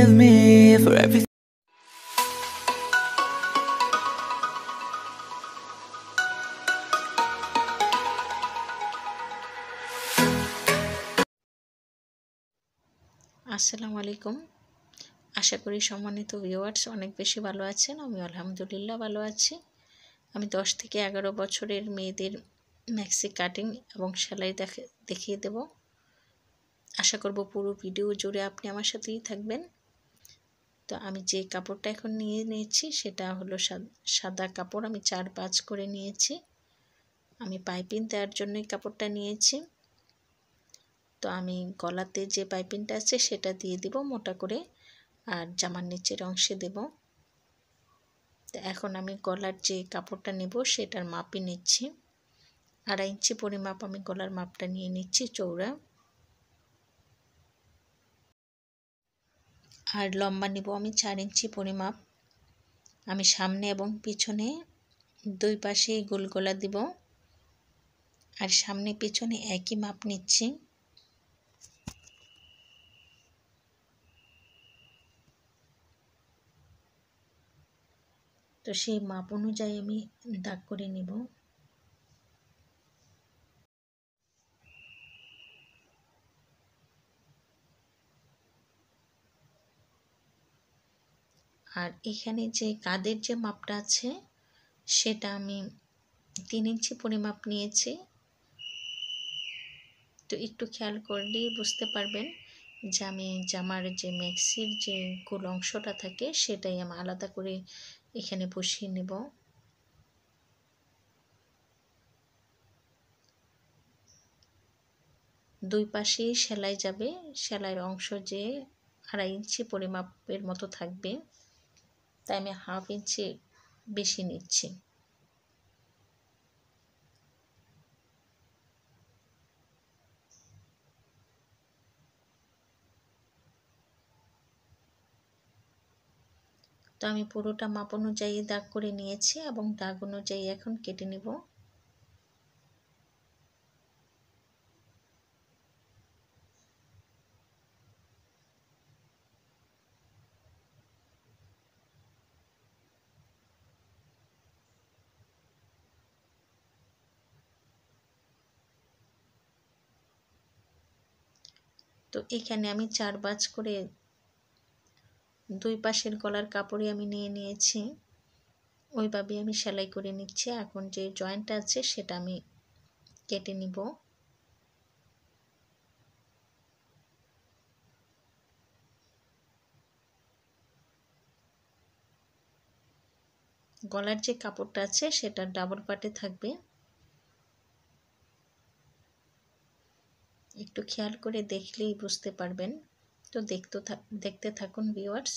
forgive me for everything. আসসালামু আলাইকুম। আশা করি সম্মানিত ভিউয়ার্স অনেক বেশি ভালো আছেন। আমি আলহামদুলিল্লাহ ভালো আছি। আমি 10 থেকে 11 বছরের মেয়েদের ম্যাক্সি কাটিং এবং সেলাই দেখিয়ে দেব। আশা করব পুরো ভিডিও জুড়ে আপনি আমার সাথেই থাকবেন। তো আমি যে কাপড়টা এখন নিয়ে নিয়েছি সেটা হলো সাদা কাপড়। আমি 4 ভাঁজ করে নিয়েছি। আমি পাইপিং দেওয়ার জন্যই কাপড়টা নিয়েছি। তো আমি গলাতে যে পাইপিংটা আছে সেটা দিয়ে দিব মোটা করে, আর জামার নিচের অংশে দেব। তো এখন আমি গলার যে কাপড়টা নেব সেটার মাপই নিচ্ছি। 2.5 ইঞ্চি পরিমাপ আমি গলার মাপটা নিয়ে নিচ্ছি চওড়া। আর লম্বা নিব আমি 4 ইঞ্চি পরিমাপ। আমি সামনে এবং পিছনে দুই পাশে গোল গলা দিব, আর সামনে পিছনে একই মাপ নিচ্ছি। তো সেই মাপ অনুযায়ী আমি দাগ করে নিব। আর এখানে যে কাঁধের যে মাপটা আছে সেটা আমি 3 ইঞ্চি পরিমাপ নিয়েছি। তো একটু খেয়াল করলেই বুঝতে পারবেন যে আমি জামার যে ম্যাক্সির যে গোল অংশটা থাকে সেটাই আমি আলাদা করে এখানে বসিয়ে নেব। দুই পাশেই সেলাই যাবে। সেলাইয়ের অংশ যে 2.5 ইঞ্চি পরিমাপের মতো থাকবে, তাই আমি 1/2 ইঞ্চি বেশি নিচ্ছি। তো আমি পুরোটা মাপ অনুযায়ী দাগ করে নিয়েছি এবং দাগ অনুযায়ী এখন কেটে নেব। তো এখানে আমি 4 ভাঁজ করে দুই পাশের গলার কাপড়ে আমি নিয়ে নিয়েছি। ওইভাবে আমি সেলাই করে নিচ্ছি। এখন যে জয়েন্টটা আছে সেটা আমি কেটে নিব। গলার যে কাপড়টা আছে সেটা ডাবল পাটে থাকবে। একটু খেয়াল করে দেখলেই বুঝতে পারবেন। তো দেখতে থাকুন ভিউয়ার্স।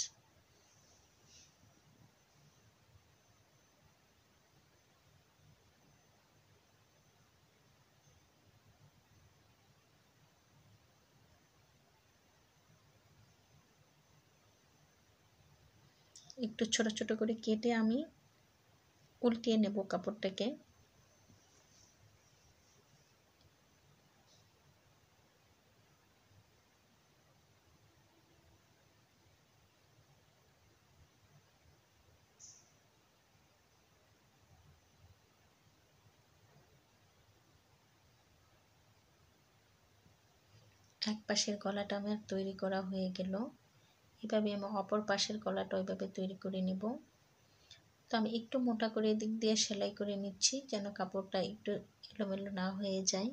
একটু ছোট ছোট করে কেটে আমি উল্টিয়ে নেব কাপড়টাকে। এক পাশের গলাটা আমার তৈরি করা হয়ে গেল। এভাবে আমি অপর পাশের গলাটা ওইভাবে তৈরি করে নিব। তো আমি একটু মোটা করে দিক দিয়ে সেলাই করে নিচ্ছি যেন কাপড়টা একটু এলোমেলো না হয়ে যায়।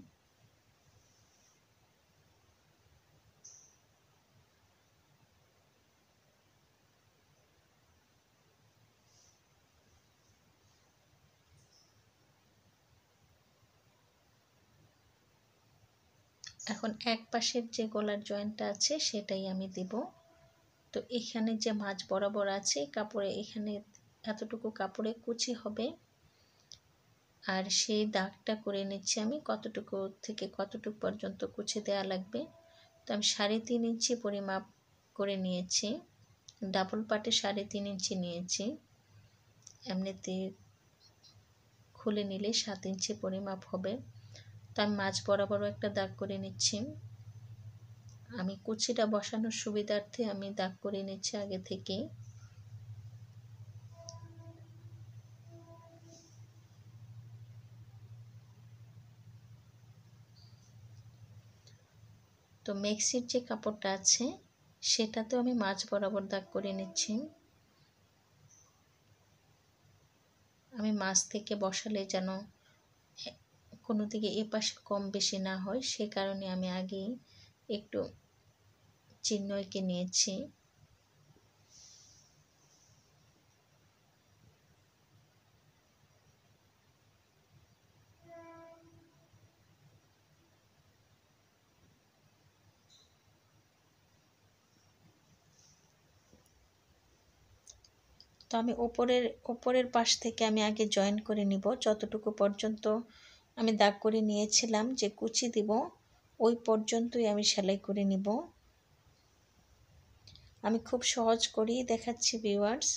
এখন এক পাশের যে গলার জয়েন্টটা আছে সেটাই আমি দেব। তো এখানে যে মাঝ বরাবর আছে কাপড়ে, এখানে এতটুকু কাপড়ে কুচি হবে, আর সেই দাগটা করে নিচ্ছি আমি কতটুকু থেকে কতটুকু পর্যন্ত কুচি দেওয়া লাগবে। তো আমি 3.5 ইঞ্চি পরিমাপ করে নিয়েছি। ডাবল পাটে 3.5 ইঞ্চি নিয়েছি। এমনিতে খুলে নিলে 7 ইঞ্চি পরিমাপ হবে। তো আমি মাঝ বরাবরও একটা দাগ করে নিচ্ছি। আমি কুচিটা বসানোর সুবিধার্থে আমি দাগ করে নিচ্ছি আগে থেকে। তো মেক্সির যে কাপড়টা আছে সেটাতেও আমি মাঝ বরাবর দাগ করে নিচ্ছি। আমি মাঝ থেকে বসালে যেন কোনো দিকে এ পাশে কম বেশি না হয়, সে কারণে আমি আগেই একটু চিহ্ন এঁকে নিয়েছি। তো আমি ওপরের পাশ থেকে আমি আগে জয়েন করে নিব, যতটুকু পর্যন্ত আমি দাগ করে নিয়েছিলাম যে কুচি দিব ওই পর্যন্তই আমি সেলাই করে নিব। আমি খুব সহজ করেই দেখাচ্ছি ভিউয়ার্স।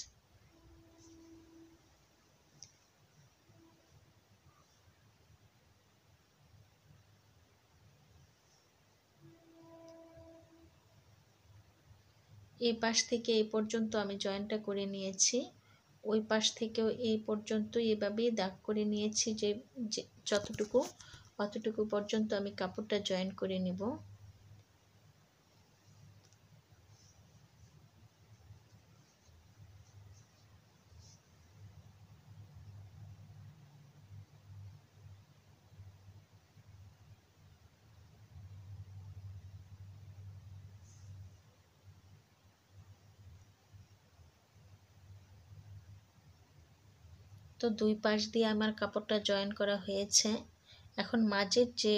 এই পাশ থেকে এই পর্যন্ত আমি জয়েনটা করে নিয়েছি, ওই পাশ থেকেও এই পর্যন্ত এভাবেই দাগ করে নিয়েছি যে যতটুকু অতটুকু পর্যন্ত আমি কাপড়টা জয়েন করে নিব। তো দুই পাশ দিয়ে আমার কাপড়টা জয়েন করা হয়েছে। এখন মাঝের যে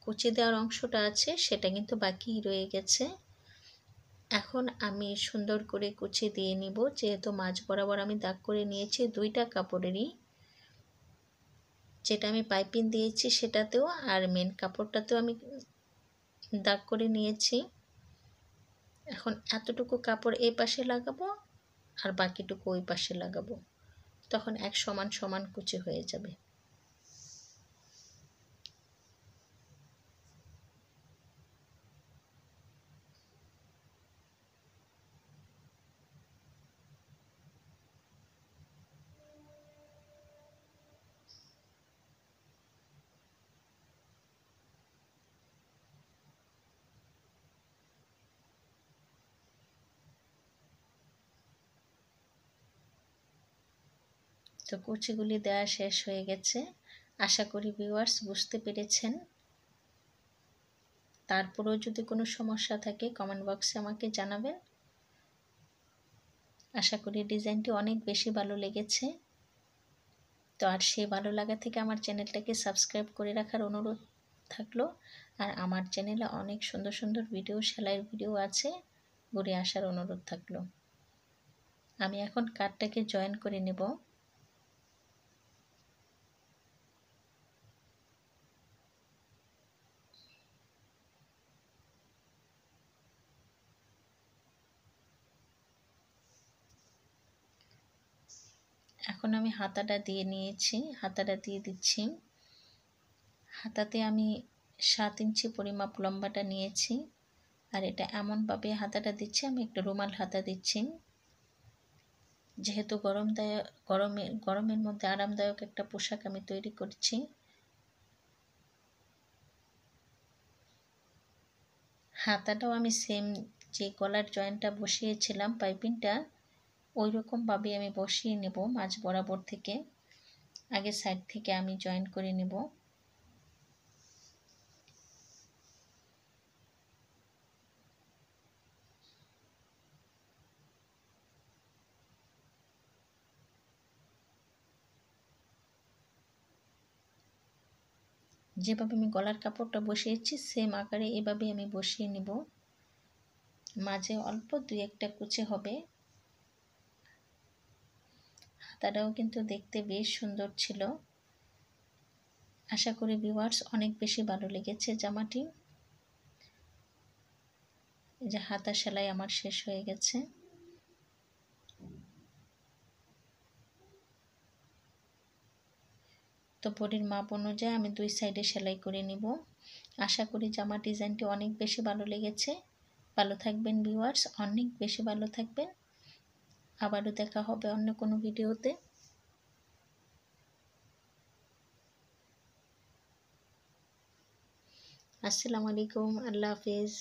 কুচি দেওয়ার অংশটা আছে সেটা কিন্তু বাকি রয়ে গেছে। এখন আমি সুন্দর করে কুচি দিয়ে নিব, যেহেতু মাঝ বরাবর আমি দাগ করে নিয়েছি দুইটা কাপড়েরই, যেটা আমি পাইপিং দিয়েছি সেটাতেও আর মেন কাপড়টাতেও আমি দাগ করে নিয়েছি। এখন এতটুকু কাপড় এই পাশে লাগাবো আর বাকিটুকু ওই পাশে লাগাবো, তখন এক সমান সমান কুচি হয়ে যাবে। তো কুচিগুলি দেওয়া শেষ হয়ে গেছে। আশা করি ভিউয়ার্স বুঝতে পেরেছেন। তারপরেও যদি কোনো সমস্যা থাকে কমেন্ট বক্সে আমাকে জানাবেন। আশা করি ডিজাইনটি অনেক বেশি ভালো লেগেছে। তো আর সেই ভালো লাগা থেকে আমার চ্যানেলটাকে সাবস্ক্রাইব করে রাখার অনুরোধ থাকলো। আর আমার চ্যানেলে অনেক সুন্দর সুন্দর ভিডিও, সেলাইয়ের ভিডিও আছে, ঘুরে আসার অনুরোধ থাকলো। আমি এখন কাটটাকে জয়েন করে নেব। এখন আমি হাতাটা দিয়ে নিয়েছি, হাতাটা দিয়ে দিচ্ছি। হাতাতে আমি 7 ইঞ্চি পরিমাপ লম্বাটা নিয়েছি, আর এটা এমনভাবে হাতাটা দিচ্ছি, আমি একটু রুমাল হাতা দিচ্ছি, যেহেতু গরমের মধ্যে আরামদায়ক একটা পোশাক আমি তৈরি করছি। হাতাটাও আমি সেম যে গলার জয়েন্টটা বসিয়েছিলাম পাইপিংটা, ওই রকমভাবে আমি বসিয়ে নেব। মাঝ বরাবর থেকে আগে সাইড থেকে আমি জয়েন করে নেব। যেভাবে আমি গলার কাপড়টা বসিয়েছি সেম আকারে এভাবে আমি বসিয়ে নেব। মাঝে অল্প দুই একটা কুচি হবে। হাতাটাও কিন্তু দেখতে বেশ সুন্দর ছিল। আশা করি ভিউয়ার্স অনেক বেশি ভালো লেগেছে জামাটি। এই যে হাতা সেলাই আমার শেষ হয়ে গেছে। তো বডির মাপ অনুযায়ী আমি দুই সাইডে সেলাই করে নিব। আশা করি জামা ডিজাইনটি অনেক বেশি ভালো লেগেছে। ভালো থাকবেন ভিউয়ার্স, অনেক বেশি ভালো থাকবেন। আবারও দেখা হবে অন্য কোনো ভিডিওতে। আসসালামু আলাইকুম, আল্লাহ হাফেজ।